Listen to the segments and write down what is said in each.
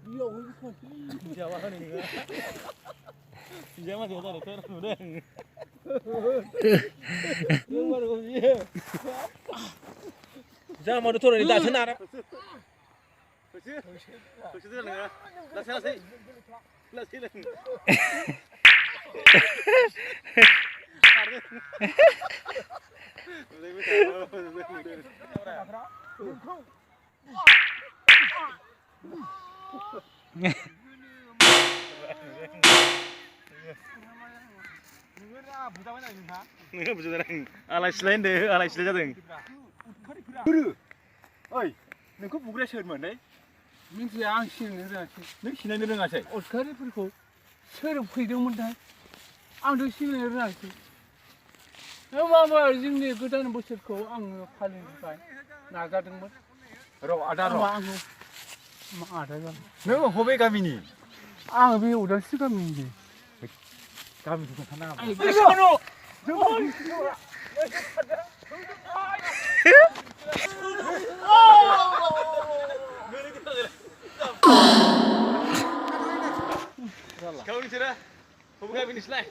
Jawa kan ini. Jawa dia tahu tu udah. Jawa mau turun di dah sana. Bersih tu lah. Dah sana sih. Dah sini. Nggak bisa terang. Alay selain deh, alay selain jatuh. Buru, oi, nengko bukan sermon deh. Minta yang sini nanti. Neng sini ni neng asyik. Otkari perko, serap hidup muda. Anda sini nanti. Mama ini kita ni bosir ko, ang paling baik. Naga dengan. Roh ada roh. Ang ada kan. Neng hobi kami ni. Ang bi udah sih kami ni. Kami tu sana. Besono. Kau ni cerah, hobi kami ni selai.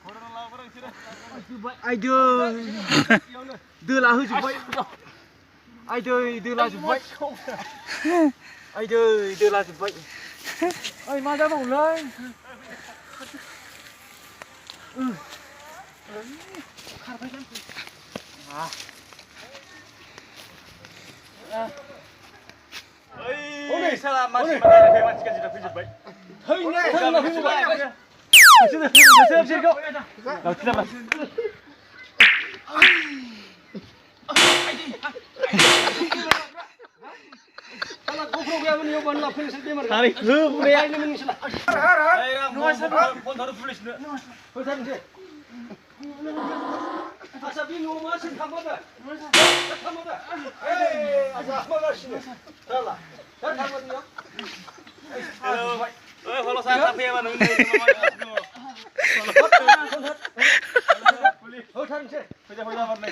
Orang lain orang cerah. Aduh, dua lahu cubai. Aduh, dua lahu cubai. Aduh, dua lahu cubai. Ay, mana mau lain? Oi, salah masih mana yang masih kita pergi baik. Hei, hei, lahu cubai. Sudah, sudah siap kau. Kau tidak mas. Kalau kau program ni oban lah, finish dia mereka. Hari, lu Program ni mungkin salah. Pun harus tulis. Program ni. Asal bini rumah sih kamu dah. Kamu dah. Asal mana sih? Salah. Dah kamu dia. Kalau saya tapi apa nih? Oh, tahan sih. Kerja apa nih?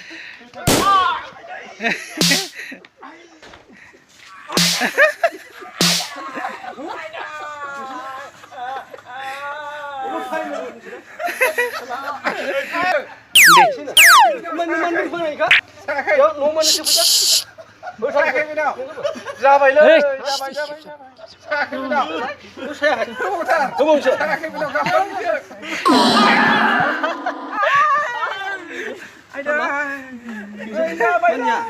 Mana mana ni kah? Yo, mana ni cepat. Saya ke video. Jabai le. Jabai. Saya ke video. Saya. Kamu sih. Saya ke video kapan? Ada. Banyak.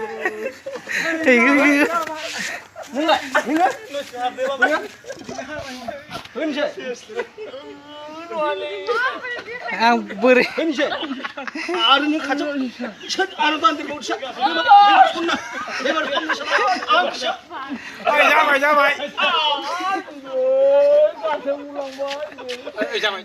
Mula. Hense. Ang beri. Hense. Arun kacau. Chat arun nanti mau siap. Lebar kamu siap. Jabai. Aduh, kacau ulang banget. Jabai.